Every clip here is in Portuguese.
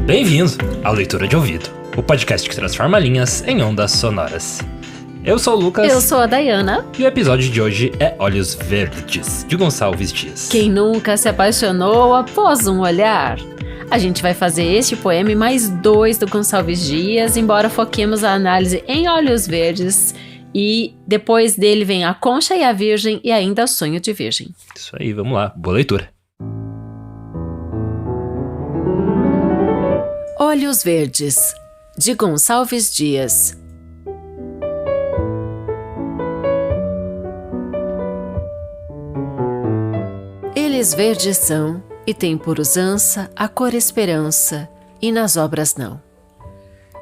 Bem-vindo à Leitura de Ouvido, o podcast que transforma linhas em ondas sonoras. Eu sou o Lucas. Eu sou a Dayana. E o episódio de hoje é Olhos Verdes, de Gonçalves Dias. Quem nunca se apaixonou após um olhar? A gente vai fazer este poema e mais 2 do Gonçalves Dias, embora foquemos a análise em Olhos Verdes. E depois dele vem A Concha e a Virgem e ainda Sonho de Virgem. Isso aí, vamos lá. Boa leitura. Olhos Verdes, de Gonçalves Dias. Eles verdes são, e têm por usança a cor esperança, e nas obras não.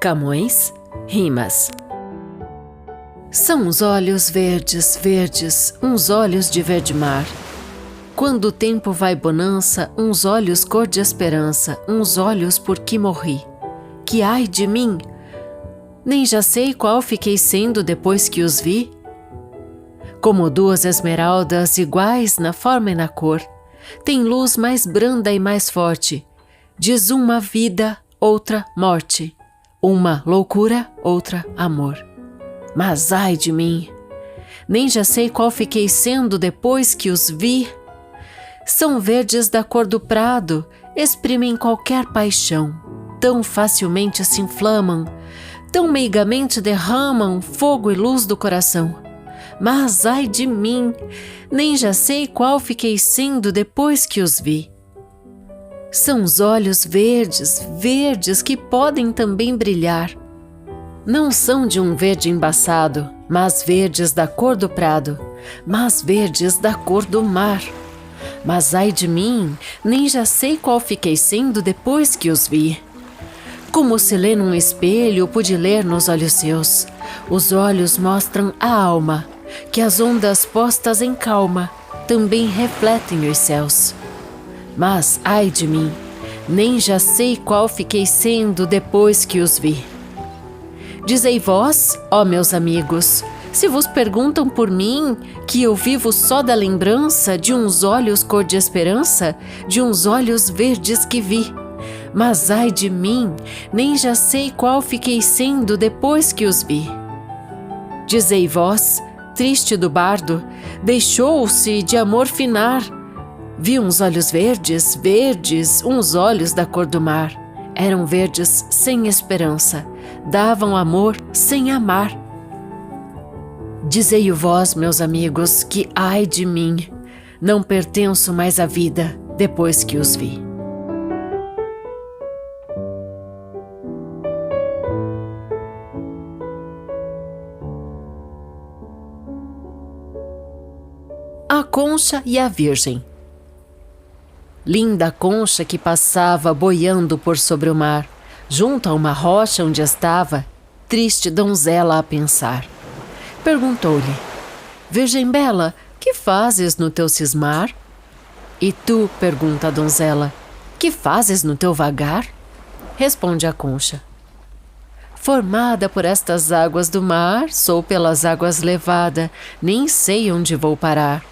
Camões, Rimas. São uns olhos verdes, verdes, uns olhos de verde mar. Quando o tempo vai bonança, uns olhos cor de esperança, uns olhos por que morri. Que ai de mim! Nem já sei qual fiquei sendo depois que os vi. Como 2 esmeraldas iguais na forma e na cor, tem luz mais branda e mais forte. Diz uma vida, outra morte. Uma loucura, outra amor. Mas ai de mim! Nem já sei qual fiquei sendo depois que os vi. São verdes da cor do prado, exprimem qualquer paixão, tão facilmente se inflamam, tão meigamente derramam fogo e luz do coração. Mas ai de mim! Nem já sei qual fiquei sendo depois que os vi. São os olhos verdes, verdes que podem também brilhar. Não são de um verde embaçado, mas verdes da cor do prado, mas verdes da cor do mar. Mas ai de mim, nem já sei qual fiquei sendo depois que os vi. Como se lê num espelho, pude ler nos olhos seus. Os olhos mostram a alma, que as ondas postas em calma também refletem os céus. Mas ai de mim, nem já sei qual fiquei sendo depois que os vi. Dizei vós, ó meus amigos, se vos perguntam por mim, que eu vivo só da lembrança de uns olhos cor de esperança, de uns olhos verdes que vi. Mas ai de mim, nem já sei qual fiquei sendo depois que os vi. Dizei vós, triste do bardo, deixou-se de amor finar. Vi uns olhos verdes, verdes, uns olhos da cor do mar. Eram verdes sem esperança, davam amor sem amar. Dizei-o vós, meus amigos, que ai de mim, não pertenço mais à vida depois que os vi. A Concha e a Virgem. Linda concha que passava boiando por sobre o mar, junto a uma rocha onde estava, triste donzela a pensar. Perguntou-lhe: Virgem bela, que fazes no teu cismar? E tu, pergunta a donzela, que fazes no teu vagar? Responde a concha: Formada por estas águas do mar, sou pelas águas levada, nem sei onde vou parar.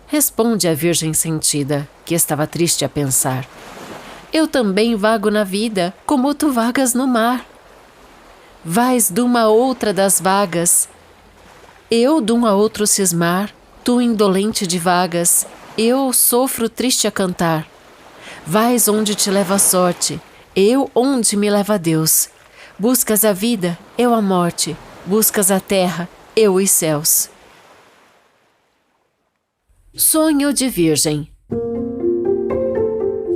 Responde a virgem sentida, que estava triste a pensar: Eu também vago na vida, como tu vagas no mar. Vais de uma outra das vagas, eu de um a outro cismar, tu indolente de vagas, eu sofro triste a cantar. Vais onde te leva a sorte, eu onde me leva Deus. Buscas a vida, eu a morte, buscas a terra, eu os céus. Sonho de Virgem.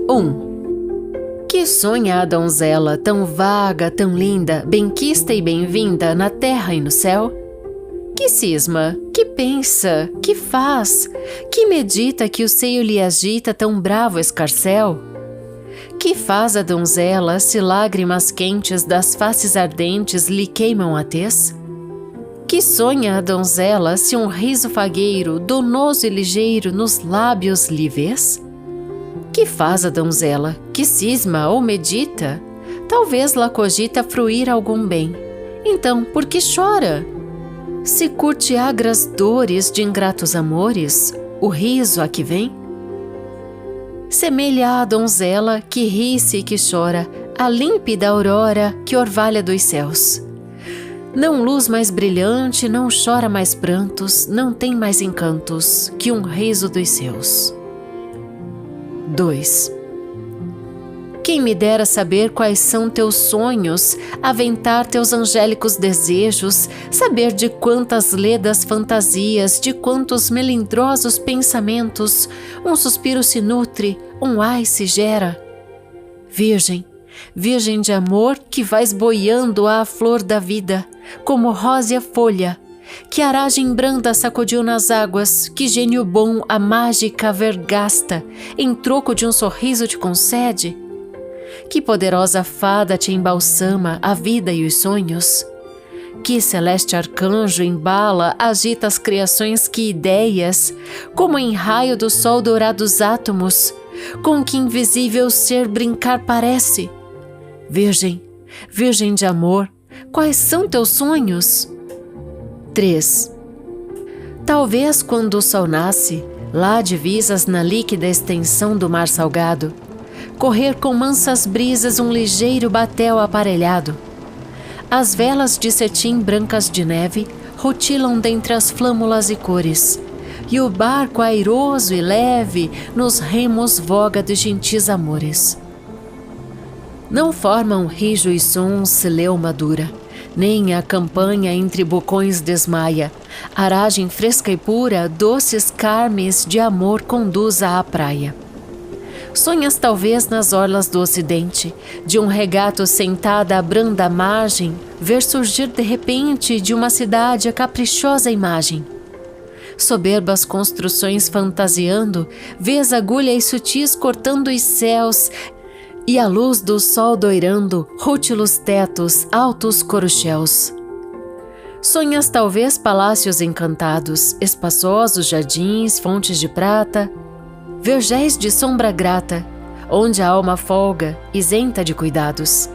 1. Que sonha a donzela, tão vaga, tão linda, benquista e bem-vinda na terra e no céu? Que cisma, que pensa, que faz, que medita que o seio lhe agita tão bravo escarcel? Que faz a donzela se lágrimas quentes das faces ardentes lhe queimam a tez? Que sonha a donzela se um riso fagueiro, donoso e ligeiro, nos lábios lhe vês? Que faz a donzela, que cisma ou medita? Talvez lá cogita fruir algum bem. Então, por que chora? Se curte agras dores de ingratos amores, o riso a que vem? semelha à donzela que ri-se e que chora, a límpida aurora que orvalha dos céus. Não luz mais brilhante, não chora mais prantos, não tem mais encantos que um riso dos seus. 2. Quem me dera saber quais são teus sonhos, aventar teus angélicos desejos, saber de quantas ledas fantasias, de quantos melindrosos pensamentos, um suspiro se nutre, um ai se gera. Virgem, virgem de amor que vais boiando à flor da vida, como rósea folha, que aragem branda sacudiu nas águas, que gênio bom a mágica vergasta, em troco de um sorriso te concede? Que poderosa fada te embalsama a vida e os sonhos? Que celeste arcanjo embala, agita as criações que ideias, como em raio do sol dourados átomos, com que invisível ser brincar parece? Virgem, virgem de amor, quais são teus sonhos? 3. Talvez quando o sol nasce, lá divisas na líquida extensão do mar salgado, correr com mansas brisas um ligeiro batel aparelhado. As velas de cetim brancas de neve rutilam dentre as flâmulas e cores, e o barco airoso e leve nos remos voga de gentis amores. Não formam rijo e som celeuma dura, nem a campanha entre bocões desmaia, aragem fresca e pura, doces carmes de amor conduz à praia. Sonhas talvez nas orlas do ocidente, de um regato sentada à branda margem, ver surgir de repente de uma cidade a caprichosa imagem. Soberbas construções fantasiando, vês agulhas sutis cortando os céus, e a luz do sol doirando, rútilos tetos, altos corucheus. Sonhas talvez palácios encantados, espaçosos jardins, fontes de prata, vergéis de sombra grata, onde a alma folga, isenta de cuidados.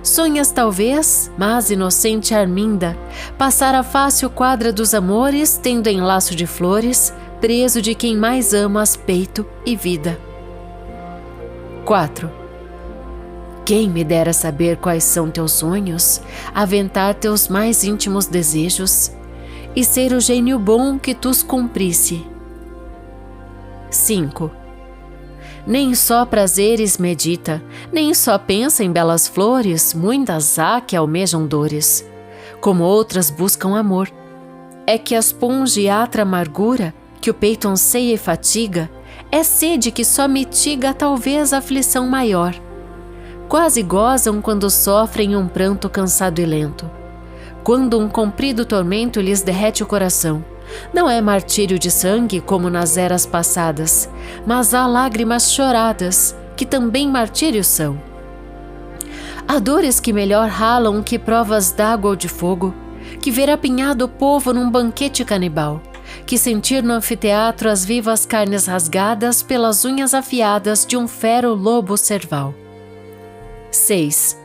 Sonhas talvez, mas inocente Arminda, passar a fácil quadra dos amores, tendo em laço de flores, preso de quem mais amas peito e vida. 4. Quem me dera saber quais são teus sonhos, aventar teus mais íntimos desejos, e ser o gênio bom que tus cumprisse. 5. Nem só prazeres medita, nem só pensa em belas flores, muitas há que almejam dores, como outras buscam amor. É que as punge atra amargura, que o peito anseia e fatiga, é sede que só mitiga talvez a aflição maior. Quase gozam quando sofrem um pranto cansado e lento, quando um comprido tormento lhes derrete o coração. Não é martírio de sangue como nas eras passadas, mas há lágrimas choradas, que também martírios são. Há dores que melhor ralam que provas d'água ou de fogo, que ver apinhado o povo num banquete canibal, que sentir no anfiteatro as vivas carnes rasgadas pelas unhas afiadas de um fero lobo cerval. 6.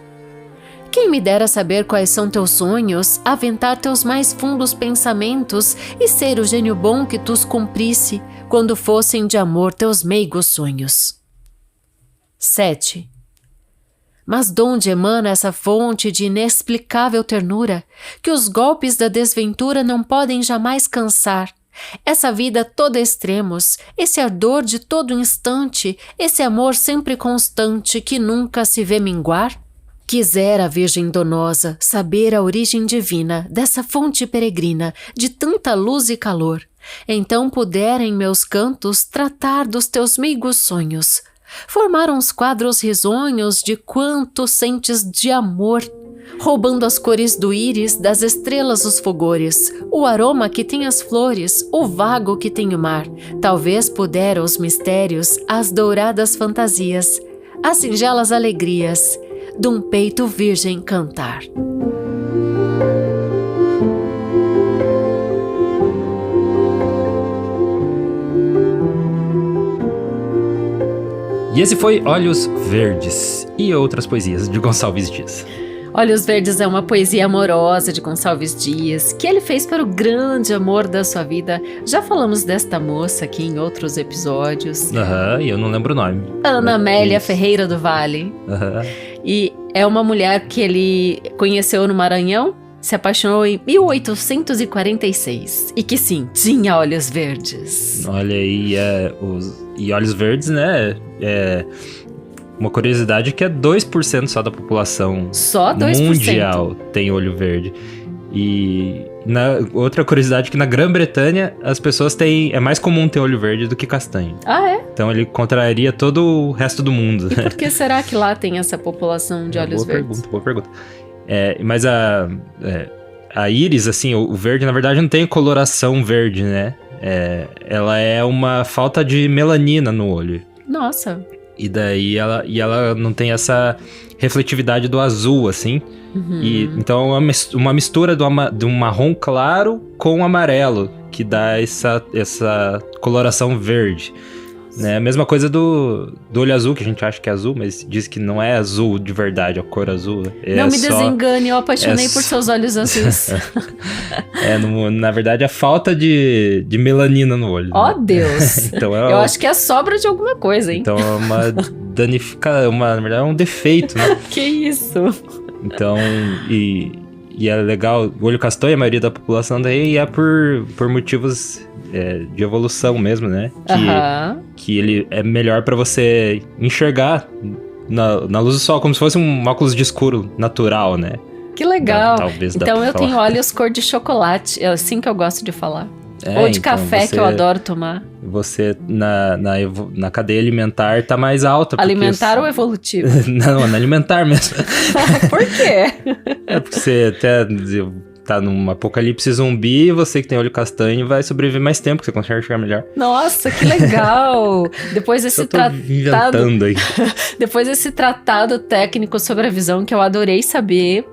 Quem me dera saber quais são teus sonhos, aventar teus mais fundos pensamentos e ser o gênio bom que tus cumprisse, quando fossem de amor teus meigos sonhos. 7. Mas donde emana essa fonte de inexplicável ternura, que os golpes da desventura não podem jamais cansar? Essa vida toda extremos, esse ardor de todo instante, esse amor sempre constante que nunca se vê minguar? Quisera a Virgem donosa saber a origem divina dessa fonte peregrina de tanta luz e calor. Então pudera em meus cantos tratar dos teus meigos sonhos, formar uns quadros risonhos de quanto sentes de amor, roubando as cores do íris, das estrelas os fogores, o aroma que tem as flores, o vago que tem o mar. Talvez pudera os mistérios, as douradas fantasias, as singelas alegrias de um peito virgem cantar. E esse foi Olhos Verdes e outras poesias de Gonçalves Dias. Olhos Verdes é uma poesia amorosa de Gonçalves Dias, que ele fez para o grande amor da sua vida. Já falamos desta moça aqui em outros episódios. E eu não lembro o nome. Ana Amélia Ferreira do Vale. E é uma mulher que ele conheceu no Maranhão, se apaixonou em 1846. E que sim, tinha olhos verdes. Olha aí, e olhos verdes, né? Uma curiosidade que é 2% só da população só 2%. Mundial tem olho verde. E outra curiosidade é que na Grã-Bretanha as pessoas têm... É mais comum ter olho verde do que castanho. Ah, é? Então ele contraria todo o resto do mundo. E por que será que lá tem essa população de olhos verdes? Boa pergunta. Mas a íris, assim, o verde, na verdade, não tem coloração verde, né? Ela é uma falta de melanina no olho. Nossa. E daí ela não tem essa refletividade do azul, assim. E, então é uma mistura de um marrom claro com amarelo, que dá essa coloração verde. Né? A mesma coisa do olho azul, que a gente acha que é azul, mas diz que não é azul de verdade, a cor azul. Não me desengane, eu apaixonei por seus olhos azuis. Na verdade, a falta de melanina no olho. Ó, Deus! Então, eu acho que é sobra de alguma coisa, hein? Então é uma na verdade é um defeito, né? Que isso? Então, e é legal, o olho castanho, a maioria da população daí é por motivos de evolução mesmo, né? Que ele é melhor pra você enxergar na luz do sol, como se fosse um óculos de escuro natural, né? Que legal! Talvez então eu tenho olhos cor de chocolate, é assim que eu gosto de falar. Ou de então café, que eu adoro tomar. Você, na cadeia alimentar, tá mais alta. Alimentar ou evolutivo? Não, alimentar mesmo. Por quê? Porque você até tá num apocalipse zumbi, você que tem olho castanho vai sobreviver mais tempo, que você consegue enxergar melhor. Nossa, que legal! Depois desse inventando aí. Depois desse tratado técnico sobre a visão que eu adorei saber,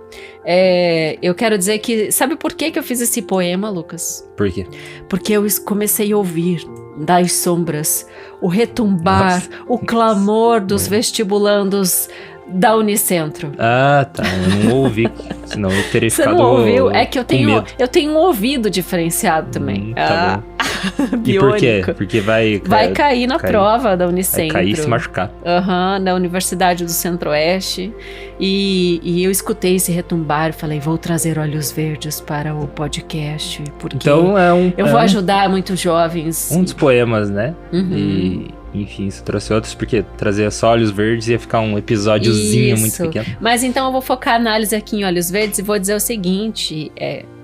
eu quero dizer que... Sabe por que eu fiz esse poema, Lucas? Por quê? Porque eu comecei a ouvir das sombras o retumbar, o clamor dos vestibulandos da Unicentro. Ah, tá. Eu não ouvi. Senão eu teria ficado. Você não ouviu? É que eu tenho um ouvido diferenciado também. Tá bom. E por quê? Porque vai cair na prova da Unicentro. Vai cair e se machucar. Na Universidade do Centro-Oeste. E eu escutei esse retumbar e falei, vou trazer olhos verdes para o podcast. Porque então eu vou ajudar muitos jovens. Um dos poemas, né? E... Enfim, isso trouxe outros, porque trazer só olhos verdes ia ficar um episódiozinho muito pequeno. Mas então eu vou focar a análise aqui em olhos verdes e vou dizer o seguinte,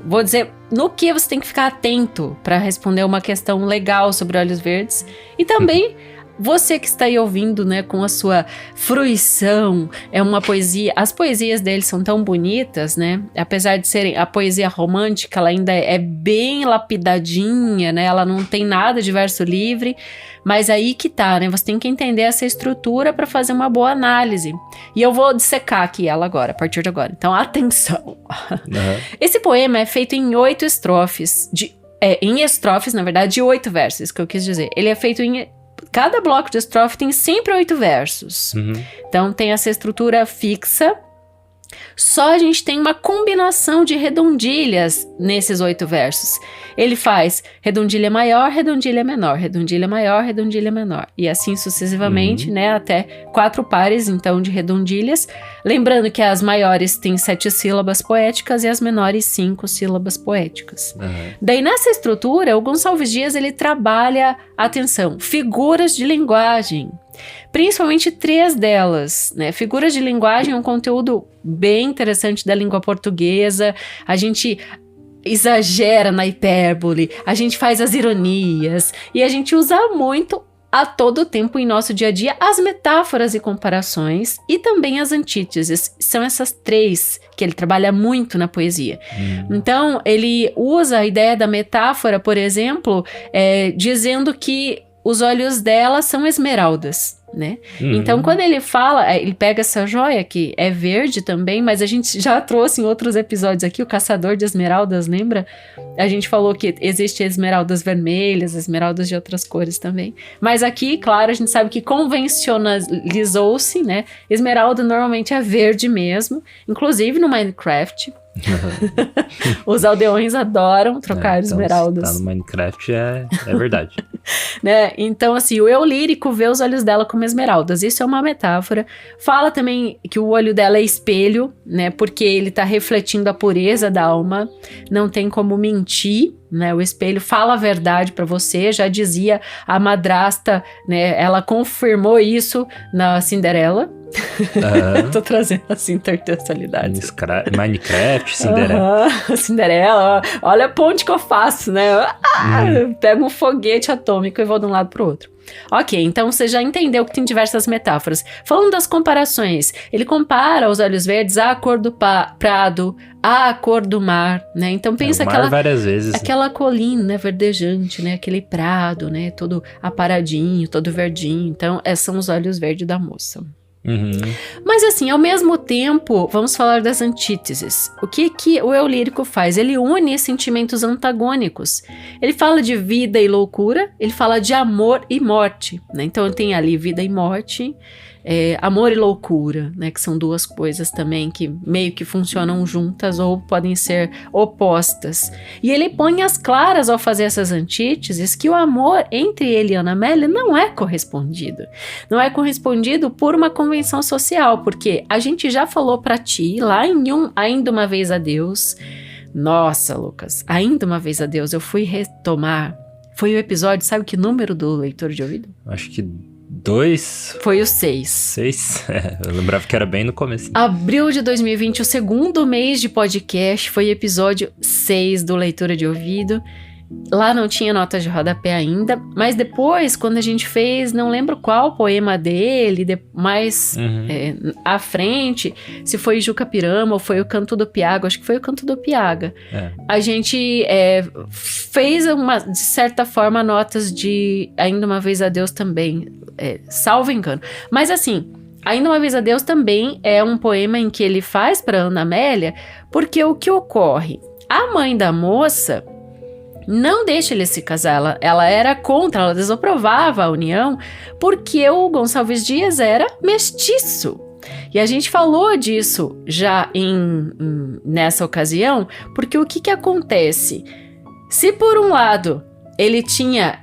vou dizer no que você tem que ficar atento para responder uma questão legal sobre olhos verdes. E também você que está aí ouvindo, né, com a sua fruição, é uma poesia, as poesias dele são tão bonitas, né, apesar de serem, a poesia romântica, ela ainda é bem lapidadinha, né, ela não tem nada de verso livre, mas aí que tá, né, você tem que entender essa estrutura para fazer uma boa análise, e eu vou dissecar aqui ela agora, a partir de agora, então atenção. Esse poema é feito em 8 estrofes, em estrofes, na verdade, de 8 versos, que eu quis dizer, ele é feito em... Cada bloco de estrofe tem sempre 8 versos. Então tem essa estrutura fixa. Só a gente tem uma combinação de redondilhas nesses 8 versos. Ele faz redondilha maior, redondilha menor, redondilha maior, redondilha menor. E assim sucessivamente, né? Até 4 pares, então, de redondilhas. Lembrando que as maiores têm 7 sílabas poéticas e as menores 5 sílabas poéticas. Daí, nessa estrutura, o Gonçalves Dias, ele trabalha, atenção, figuras de linguagem. Principalmente 3 delas, né? Figuras de linguagem é um conteúdo bem interessante da língua portuguesa. A gente exagera na hipérbole, a gente faz as ironias e a gente usa muito a todo tempo em nosso dia a dia as metáforas e comparações e também as antíteses. São essas 3 que ele trabalha muito na poesia. Então, ele usa a ideia da metáfora, por exemplo, dizendo que os olhos dela são esmeraldas, né? Então, quando ele fala, ele pega essa joia que é verde também, mas a gente já trouxe em outros episódios aqui, o caçador de esmeraldas, lembra? A gente falou que existe esmeraldas vermelhas, esmeraldas de outras cores também. Mas aqui, claro, a gente sabe que convencionalizou-se, né? Esmeralda normalmente é verde mesmo, inclusive no Minecraft. Os aldeões adoram trocar então, esmeraldas. Se tá no Minecraft é verdade. Né? Então, assim, o eu lírico vê os olhos dela como esmeraldas. Isso é uma metáfora. Fala também que o olho dela é espelho, né? Porque ele tá refletindo a pureza da alma. Não tem como mentir, né? O espelho fala a verdade pra você. Já dizia a madrasta, né? Ela confirmou isso na Cinderela. Tô trazendo assim intertextualidade. Minecraft, Cinderela. Cinderela, olha a ponte que eu faço, né? Pego um foguete atômico e vou de um lado pro outro. Ok, então você já entendeu que tem diversas metáforas. Falando das comparações, ele compara os olhos verdes à cor do prado, à cor do mar, né? Então pensa várias vezes. Aquela colina, né, verdejante, né? Aquele prado, né? Todo aparadinho, todo verdinho. Então, são os olhos verdes da moça. Mas assim, ao mesmo tempo, vamos falar das antíteses. O que o eu lírico faz? Ele une sentimentos antagônicos. Ele fala de vida e loucura, ele fala de amor e morte, né? Então tem ali vida e morte, amor e loucura, né? Que são duas coisas também que meio que funcionam juntas ou podem ser opostas. E ele põe as claras ao fazer essas antíteses que o amor entre ele e Ana Amélia não é correspondido. Não é correspondido por uma convenção social, porque a gente já falou pra ti lá em Ainda Uma Vez a Deus. Nossa, Lucas, Ainda Uma Vez a Deus, eu fui retomar. Foi o episódio, sabe que número do leitor de ouvido? Acho que 2. Foi o 6. 6? Eu lembrava que era bem no começo. Abril de 2020, o segundo mês de podcast, foi episódio 6 do Leitura de Ouvido. Lá não tinha nota de rodapé ainda, mas depois, quando a gente fez, não lembro qual poema dele, mais à frente, se foi Juca Pirama ou foi o Canto do Piaga, acho que foi o Canto do Piaga. A gente fez, de certa forma, notas de Ainda Uma Vez a Deus também, salvo engano. Mas assim, Ainda Uma Vez a Deus também é um poema em que ele faz para Ana Amélia, porque o que ocorre? A mãe da moça não deixa ele se casar, ela era contra, ela desaprovava a união, porque o Gonçalves Dias era mestiço. E a gente falou disso já nessa ocasião, porque o que acontece? Se por um lado ele tinha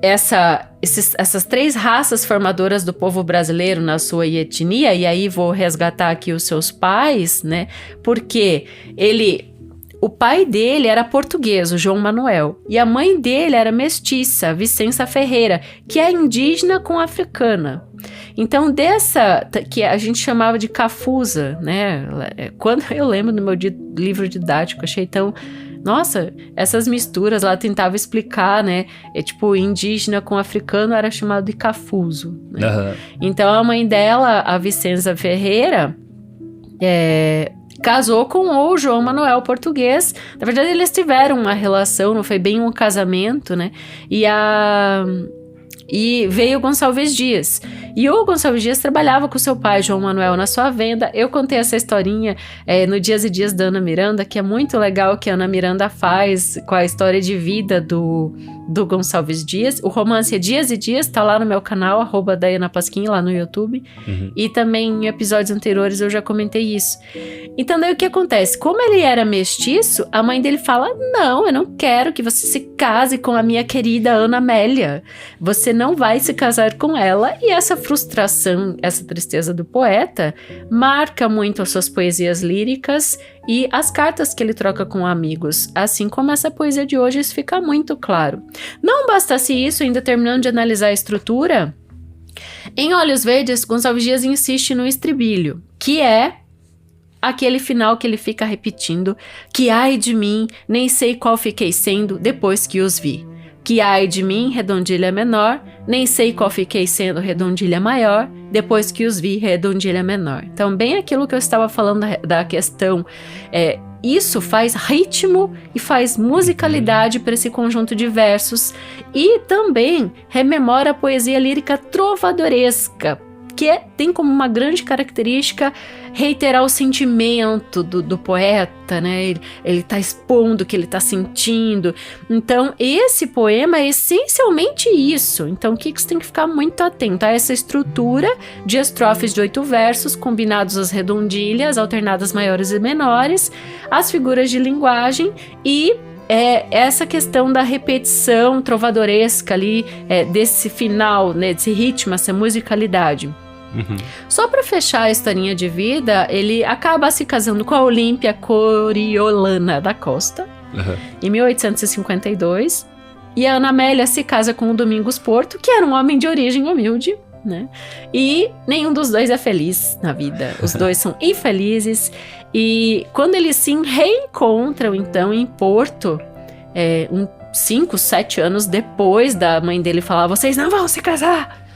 essas 3 raças formadoras do povo brasileiro na sua etnia, e aí vou resgatar aqui os seus pais, né? Porque o pai dele era português, o João Manuel, e a mãe dele era mestiça, Vicença Ferreira, que é indígena com africana. Então, que a gente chamava de cafusa, né? Quando eu lembro do meu livro didático, achei tão... Nossa, essas misturas, ela tentava explicar, né? Tipo, indígena com africano era chamado de cafuso. Né? Então, a mãe dela, a Vicença Ferreira, casou com o João Manuel português. Na verdade, eles tiveram uma relação, não foi bem um casamento, né? E veio o Gonçalves Dias. E o Gonçalves Dias trabalhava com seu pai, João Manuel, na sua venda. Eu contei essa historinha no Dias e Dias da Ana Miranda, que é muito legal, que a Ana Miranda faz com a história de vida do Gonçalves Dias. O romance é Dias e Dias, tá lá no meu canal, @DaianaPasquim, lá no YouTube. E também em episódios anteriores eu já comentei isso. Então daí o que acontece? Como ele era mestiço, a mãe dele fala: não, eu não quero que você se case com a minha querida Ana Amélia. Você não vai se casar com ela. E essa frustração, essa tristeza do poeta marca muito as suas poesias líricas e as cartas que ele troca com amigos, assim como essa poesia de hoje, isso fica muito claro. Não bastasse isso, ainda terminando de analisar a estrutura, em Olhos Verdes, Gonçalves Dias insiste no estribilho, que é aquele final que ele fica repetindo, que ai de mim, nem sei qual fiquei sendo depois que os vi. Que ai de mim, redondilha menor, nem sei qual fiquei sendo, redondilha maior, depois que os vi, redondilha menor. Então, bem aquilo que eu estava falando da questão isso faz ritmo e faz musicalidade para esse conjunto de versos e também rememora a poesia lírica trovadoresca, que tem como uma grande característica reiterar o sentimento do poeta, né? Ele tá expondo o que ele tá sentindo. Então, esse poema é essencialmente isso. Então, o que você tem que ficar muito atento a essa estrutura de estrofes de 8 versos, combinados às redondilhas, alternadas maiores e menores, as figuras de linguagem e essa questão da repetição trovadoresca ali, desse final, né, desse ritmo, essa musicalidade. Só para fechar a historinha de vida, ele acaba se casando com a Olímpia Coriolana da Costa, em 1852, e a Ana Amélia se casa com o Domingos Porto, que era um homem de origem humilde, né? E nenhum dos dois é feliz na vida, os dois são infelizes, e quando eles se reencontram então em Porto, 5, 7 anos depois da mãe dele falar, vocês não vão se casar,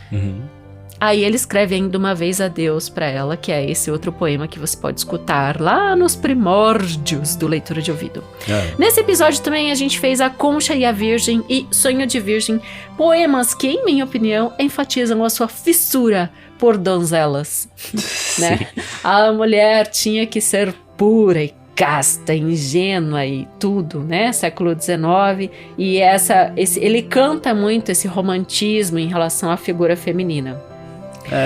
aí ele escreve ainda uma vez adeus pra ela, que é esse outro poema que você pode escutar lá nos primórdios do Leitura de Ouvido. Nesse episódio também a gente fez A Concha e a Virgem e Sonho de Virgem, poemas que, em minha opinião, enfatizam a sua fissura por donzelas. Né? A mulher tinha que ser pura e casta, ingênua e tudo, né? Século XIX. E ele canta muito esse romantismo em relação à figura feminina.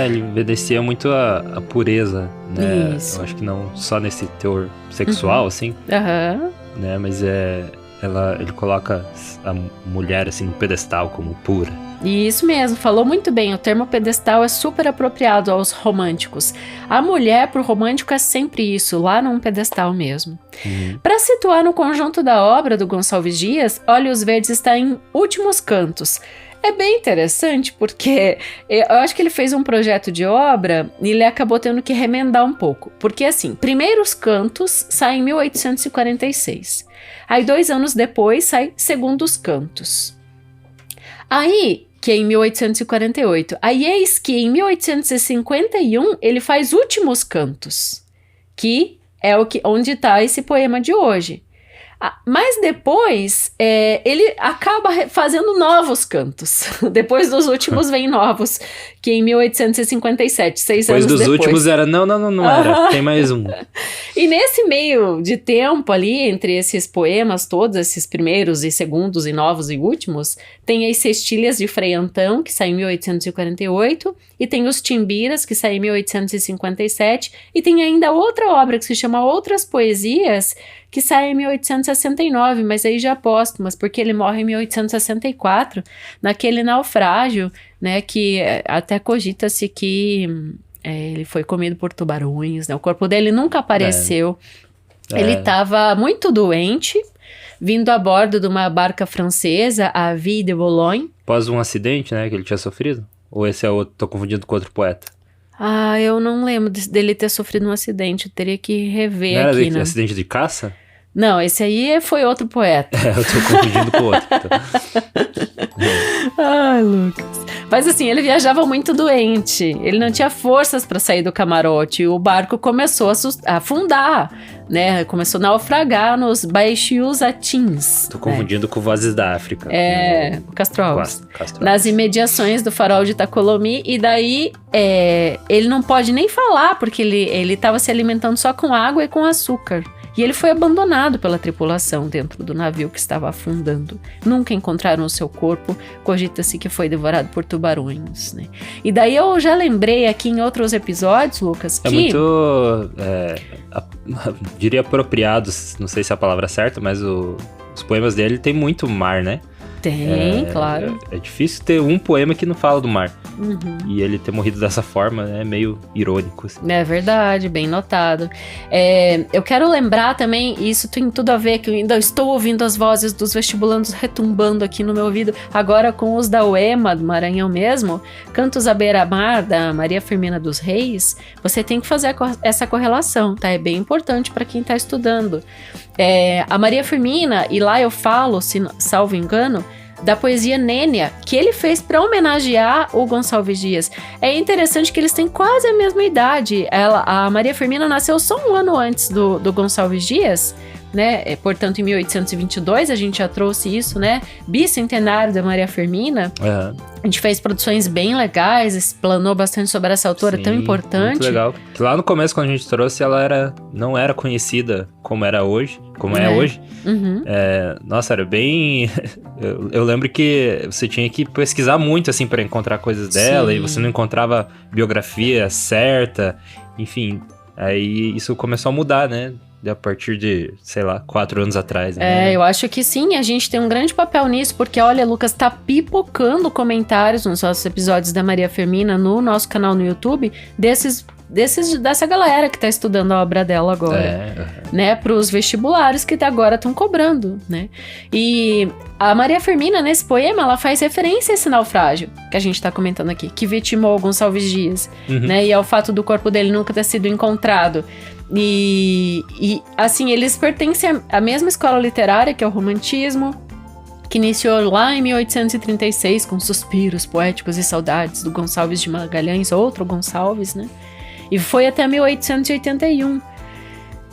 Ele evidencia muito a pureza, né? Isso. Eu acho que não só nesse teor sexual, assim, né? Mas ele coloca a mulher, assim, no pedestal como pura. Isso mesmo, falou muito bem, o termo pedestal é super apropriado aos românticos. A mulher pro romântico é sempre isso, lá num pedestal mesmo. Para situar no conjunto da obra do Gonçalves Dias, Olhos Verdes está em últimos cantos. É bem interessante porque eu acho que ele fez um projeto de obra e ele acabou tendo que remendar um pouco. Porque assim, Primeiros Cantos sai em 1846. Aí 2 anos depois sai Segundos Cantos. Aí, que é em 1848. Aí eis que em 1851 ele faz Últimos Cantos, que é onde está esse poema de hoje. Mas depois, ele acaba fazendo novos cantos. Depois dos últimos vem novos, que em 1857, 6 anos depois. Depois dos últimos era, não era, tem mais um. E nesse meio de tempo ali, entre esses poemas todos, esses primeiros e segundos e novos e últimos, tem as Cestilhas de Frei Antão, que sai em 1848, e tem os Timbiras, que sai em 1857, e tem ainda outra obra que se chama Outras Poesias, que sai em 1869, mas aí já póstumas, porque ele morre em 1864, naquele naufrágio, né, que até cogita-se que ele foi comido por tubarões, né, o corpo dele nunca apareceu, ele estava muito doente, vindo a bordo de uma barca francesa, a Vie de Boulogne. Após um acidente, né, que ele tinha sofrido? Ou esse é outro, tô confundindo com outro poeta? Eu não lembro dele ter sofrido um acidente, eu teria que rever não aqui, era né? Acidente de caça? Não, esse aí foi outro poeta. Eu tô confundindo com outro. Então. Ai, Lucas. Mas assim, ele viajava muito doente. Ele não tinha forças para sair do camarote. O barco começou a afundar, né? Começou a naufragar nos Baixos Atins. Tô confundindo com Vozes da África. Castro Alves. Nas imediações do farol de Itacolomi. E daí, ele não pode nem falar, porque ele estava se alimentando só com água e com açúcar. E ele foi abandonado pela tripulação dentro do navio que estava afundando. Nunca encontraram o seu corpo, cogita-se que foi devorado por tubarões, né? E daí eu já lembrei aqui em outros episódios, Lucas, que... muito, diria apropriados, não sei se é a palavra certa, mas os poemas dele tem muito mar, né? Tem, claro. É difícil ter um poema que não fala do mar. E ele ter morrido dessa forma é meio irônico. Assim. É verdade, bem notado. Eu quero lembrar também, isso tem tudo a ver, que eu ainda estou ouvindo as vozes dos vestibulandos retumbando aqui no meu ouvido, agora com os da UEMA, do Maranhão mesmo, Cantos à Beira-Mar, da Maria Firmina dos Reis, você tem que fazer essa correlação, tá? É bem importante para quem está estudando. A Maria Firmina, e lá eu falo, se salvo engano, da poesia Nênia, que ele fez para homenagear o Gonçalves Dias. É interessante que eles têm quase a mesma idade. A Maria Firmina nasceu só um ano antes do Gonçalves Dias, né? Portanto, em 1822, a gente já trouxe isso, né? Bicentenário da Maria Firmina. Uhum. A gente fez produções bem legais, explanou bastante sobre essa autora tão importante. Muito legal. Lá no começo, quando a gente trouxe, ela não era conhecida como é hoje. Uhum. Nossa, era bem... eu lembro que você tinha que pesquisar muito, assim, para encontrar coisas dela. Sim. E você não encontrava biografia certa. Enfim, aí isso começou a mudar, né? A partir de, 4 anos atrás. Né? Eu acho que sim, a gente tem um grande papel nisso, porque olha, Lucas, tá pipocando comentários nos nossos episódios da Maria Firmina no nosso canal no YouTube, dessa galera que tá estudando a obra dela agora, né, pros vestibulares que agora estão cobrando, né, e a Maria Firmina, nesse poema, ela faz referência a esse naufrágio que a gente tá comentando aqui, que vitimou Gonçalves Dias, né, e ao fato do corpo dele nunca ter sido encontrado. E assim, eles pertencem à mesma escola literária, que é o romantismo, que iniciou lá em 1836 com Suspiros Poéticos e Saudades, do Gonçalves de Magalhães, outro Gonçalves, né? E foi até 1881.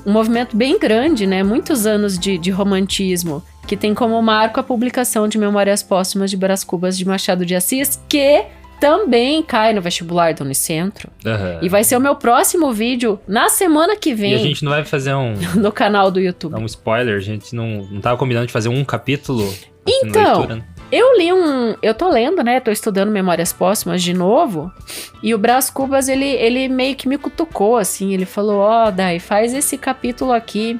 Um movimento bem grande, né? Muitos anos de romantismo, que tem como marco a publicação de Memórias Póstumas de Brás Cubas de Machado de Assis, que também cai no vestibular do Unicentro. Uhum. E vai ser o meu próximo vídeo na semana que vem. E a gente não vai fazer no canal do YouTube. Um spoiler, a gente não tava combinando de fazer um capítulo. Então, leitura, né? eu tô lendo, né? Tô estudando Memórias Póstumas de novo. E o Brás Cubas, ele meio que me cutucou, assim. Ele falou, Dai, faz esse capítulo aqui.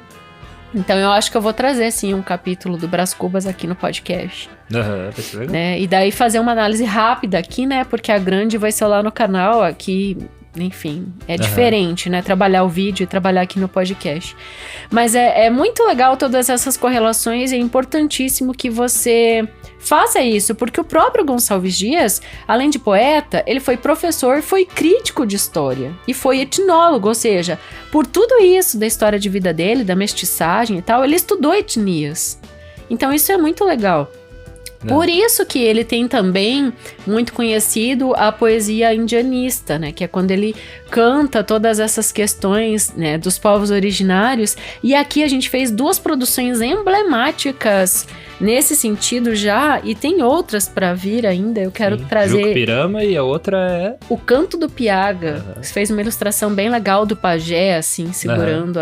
Então eu acho que eu vou trazer, sim, um capítulo do Brás Cubas aqui no podcast. Vai ser legal. Né? E daí fazer uma análise rápida aqui, né? Porque a grande vai ser lá no canal, aqui, enfim, é diferente, né? Trabalhar o vídeo e trabalhar aqui no podcast. Mas é muito legal todas essas correlações, é importantíssimo que você faça isso, porque o próprio Gonçalves Dias, além de poeta, ele foi professor, foi crítico de história e foi etnólogo, ou seja, por tudo isso da história de vida dele, da mestiçagem e tal, ele estudou etnias. Então isso é muito legal. Por isso que ele tem também muito conhecido a poesia indianista, né? Que é quando ele canta todas essas questões, né, dos povos originários. E aqui a gente fez 2 produções emblemáticas nesse sentido já, e tem outras para vir ainda. Eu quero trazer... Jucupirama, e a outra é... O Canto do Piaga. Você fez uma ilustração bem legal do pajé, assim, segurando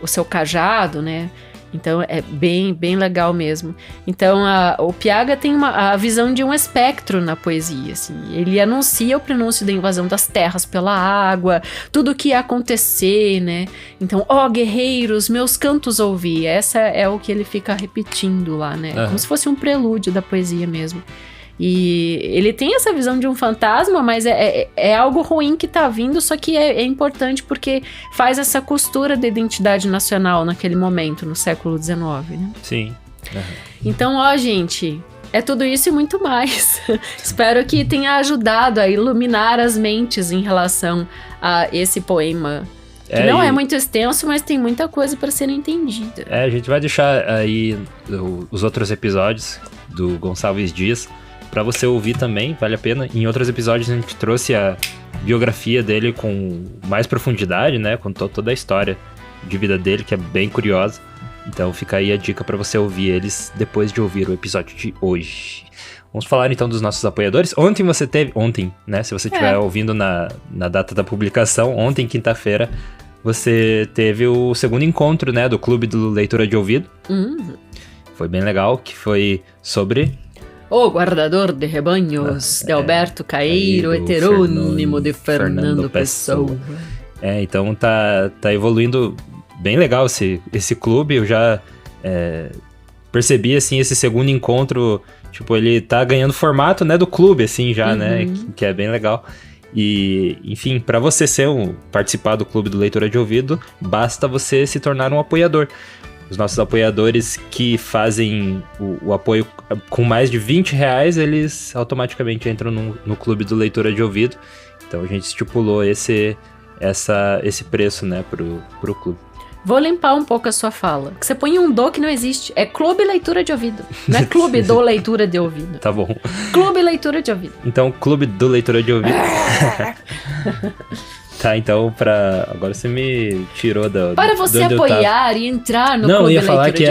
o seu cajado, né? Então é bem legal mesmo. Então o Piaga tem a visão de um espectro na poesia, assim. Ele anuncia o prenúncio da invasão das terras pela água, tudo o que ia acontecer, né? Então, guerreiros, meus cantos ouvi. Essa é o que ele fica repetindo lá, né? Como se fosse um prelúdio da poesia mesmo. E ele tem essa visão de um fantasma, mas é algo ruim que tá vindo, só que é importante porque faz essa costura da identidade nacional naquele momento, no século XIX, né? Sim. Então, gente, é tudo isso e muito mais. Espero que tenha ajudado a iluminar as mentes em relação a esse poema. Que não é muito extenso, mas tem muita coisa para ser entendida. A gente vai deixar aí os outros episódios do Gonçalves Dias pra você ouvir também, vale a pena. Em outros episódios a gente trouxe a biografia dele com mais profundidade, né? Com toda a história de vida dele, que é bem curiosa. Então fica aí a dica pra você ouvir eles depois de ouvir o episódio de hoje. Vamos falar então dos nossos apoiadores. Ontem, né? Se você estiver ouvindo na data da publicação, ontem, quinta-feira, você teve o segundo encontro, né? Do Clube do Leitura de Ouvido. Foi bem legal, que foi sobre... O Guardador de Rebanhos, de Alberto Caeiro, heterônimo de Fernando Pessoa. Então tá evoluindo bem legal esse clube. Eu já percebi, assim, esse segundo encontro, tipo, ele tá ganhando formato, né, do clube, assim, já, né, que é bem legal. E, enfim, para você participar do Clube do Leitura de Ouvido, basta você se tornar um apoiador. Os nossos apoiadores que fazem o apoio com mais de R$20, eles automaticamente entram no Clube do Leitura de Ouvido. Então a gente estipulou esse preço, né, pro clube. Vou limpar um pouco a sua fala. Que você põe um do que não existe. É Clube Leitura de Ouvido. Não é Clube do Leitura de Ouvido. Tá bom. Clube Leitura de Ouvido. Então, Clube do Leitura de Ouvido. Tá, então, agora você me tirou da... Para você apoiar e entrar no Clube Clube Leitura de Ouvido. Não, eu ia falar que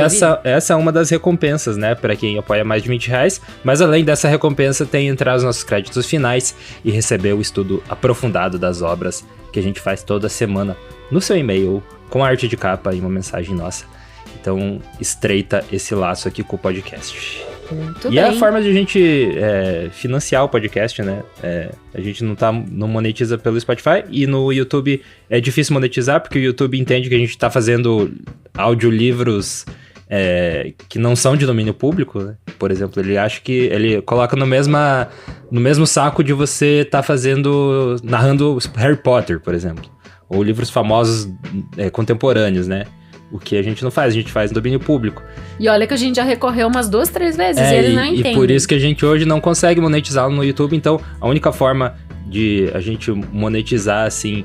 essa é uma das recompensas, né? Pra quem apoia mais de R$20. Mas além dessa recompensa, tem entrar nos nossos créditos finais e receber o estudo aprofundado das obras que a gente faz toda semana no seu e-mail, com arte de capa e uma mensagem nossa. Então, estreita esse laço aqui com o podcast. Muito e bem. é a forma de a gente financiar o podcast, né? A gente não monetiza pelo Spotify e no YouTube é difícil monetizar porque o YouTube entende que a gente tá fazendo audiolivros que não são de domínio público, né? Por exemplo, ele acha que ele coloca no mesmo saco de você tá narrando Harry Potter, por exemplo. Ou livros famosos contemporâneos, né? O que a gente não faz, a gente faz no domínio público. E olha que a gente já recorreu umas 2, 3 vezes e eles não entendem. E por isso que a gente hoje não consegue monetizar no YouTube. Então, a única forma de a gente monetizar, assim,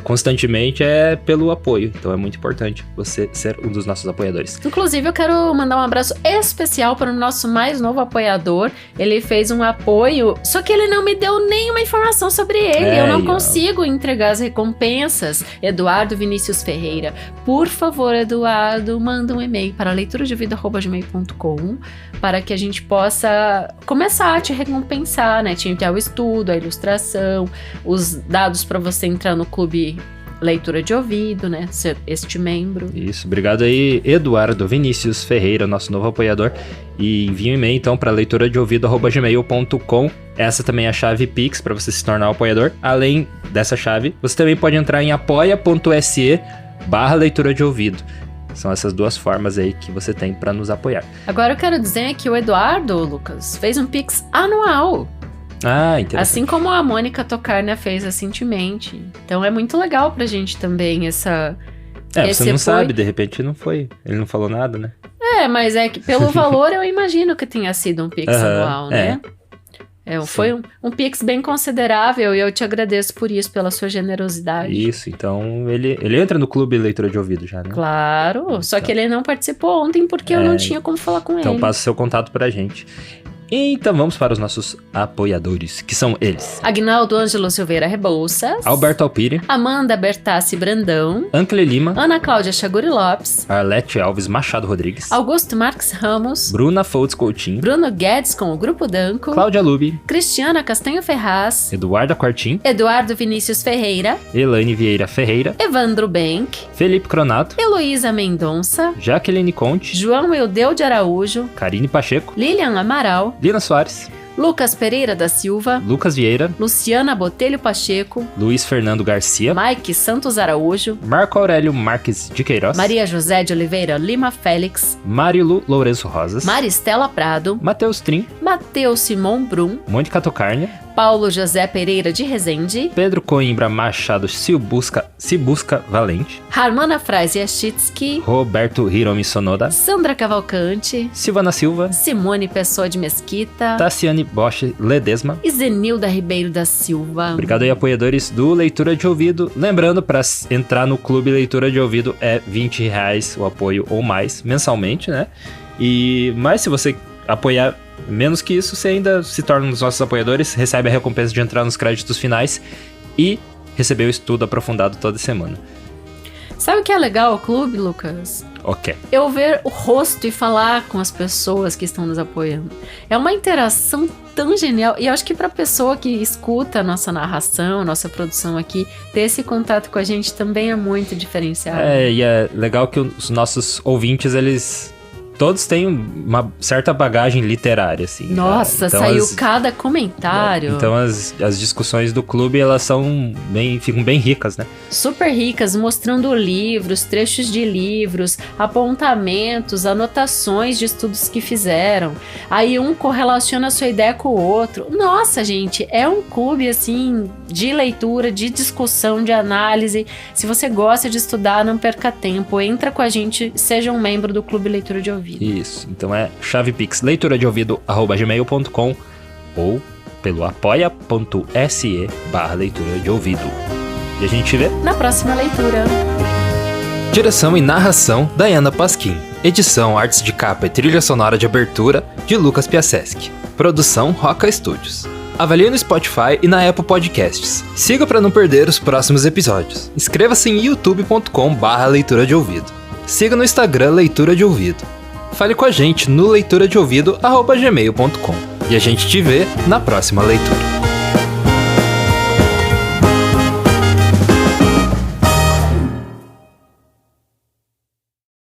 constantemente é pelo apoio. Então, é muito importante você ser um dos nossos apoiadores. Inclusive, eu quero mandar um abraço especial para o nosso mais novo apoiador. Ele fez um apoio, só que ele não me deu nenhuma informação sobre ele. Eu não consigo entregar as recompensas. Eduardo Vinícius Ferreira. Por favor, Eduardo, manda um e-mail para leituradeouvido@gmail.com para que a gente possa começar a te recompensar, né? Te enviar o estudo, a ilustração, os dados para você entrar no Clube Leitura de Ouvido, né? Ser este membro. Isso, obrigado aí, Eduardo Vinícius Ferreira, nosso novo apoiador. E envia um e-mail, então, para leituradeouvido@gmail.com. Essa também é a chave Pix para você se tornar um apoiador. Além dessa chave, você também pode entrar em apoia.se/leitura de ouvido. São essas duas formas aí que você tem para nos apoiar. Agora eu quero dizer que o Eduardo, Lucas, fez um Pix anual. Ah, interessante. Assim como a Mônica Tocarna fez recentemente. Então é muito legal pra gente também esse você não sabe, de repente não foi. Ele não falou nada, né? Mas é que pelo valor eu imagino que tenha sido um Pix anual, né? Foi um Pix bem considerável e eu te agradeço por isso, pela sua generosidade. Isso, então ele entra no Clube Leitura de Ouvido já, né? Claro, só que ele não participou ontem porque eu não tinha como falar com ele. Então passa o seu contato pra gente. Então vamos para os nossos apoiadores, que são eles: Agnaldo Ângelo Silveira Rebouças, Alberto Alpire, Amanda Bertassi Brandão, Ancle Lima, Ana Cláudia Chaguri Lopes, Arlete Alves Machado Rodrigues, Augusto Marques Ramos, Bruna Foltz Coutinho, Bruno Guedes com o Grupo Danco, Cláudia Lubi, Cristiana Castanho Ferraz, Eduardo Quartim, Eduardo Vinícius Ferreira, Elaine Vieira Ferreira, Evandro Benck, Felipe Cronato, Heloísa Mendonça, Jaqueline Conte, João Eudeu de Araújo, Karine Pacheco, Lilian Amaral, Lina Soares, Lucas Pereira da Silva, Lucas Vieira, Luciana Botelho Pacheco, Luiz Fernando Garcia, Mike Santos Araújo, Marco Aurélio Marques de Queiroz, Maria José de Oliveira Lima Félix, Marilu Lourenço Rosas, Maristela Prado, Matheus Trim, Matheus Simão Brum, Mônica Tocarnia, Paulo José Pereira de Rezende, Pedro Coimbra Machado Cibusca Valente, Harmana Fraziachitsky, Roberto Hiromi Sonoda, Sandra Cavalcante, Silvana Silva, Simone Pessoa de Mesquita, Tassiane Bosch Ledesma e Zenilda Ribeiro da Silva. Obrigado aí, apoiadores do Leitura de Ouvido. Lembrando, para entrar no Clube Leitura de Ouvido é R$20 o apoio ou mais mensalmente, né? Mas se você apoiar menos que isso, você ainda se torna um dos nossos apoiadores, recebe a recompensa de entrar nos créditos finais e receber o estudo aprofundado toda semana. Sabe o que é legal o clube, Lucas? Ok. Eu ver o rosto e falar com as pessoas que estão nos apoiando. É uma interação tão genial. E eu acho que pra pessoa que escuta a nossa narração, nossa produção aqui, ter esse contato com a gente também é muito diferenciado. E é legal que os nossos ouvintes, eles todos têm uma certa bagagem literária, assim. Nossa, então saiu cada comentário. Então as discussões do clube, elas ficam bem ricas, né? Super ricas, mostrando livros, trechos de livros, apontamentos, anotações de estudos que fizeram. Aí um correlaciona a sua ideia com o outro. Nossa, gente, é um clube, assim, de leitura, de discussão, de análise. Se você gosta de estudar, não perca tempo. Entra com a gente, seja um membro do Clube Leitura de Ouvido. Isso, então é chave Pix, leituradeouvido@gmail.com ou pelo apoia.se/leitura de ouvido. E a gente vê na próxima leitura. Direção e narração, Dayana Pasquim. Edição, artes de capa e trilha sonora de abertura, de Lucas Piasecki. Produção, Roca Studios. Avalie no Spotify e na Apple Podcasts. Siga para não perder os próximos episódios. Inscreva-se em youtube.com/leitura de ouvido. Siga no Instagram Leitura de Ouvido. Fale com a gente no leituradeouvido@gmail.com. E a gente te vê na próxima leitura.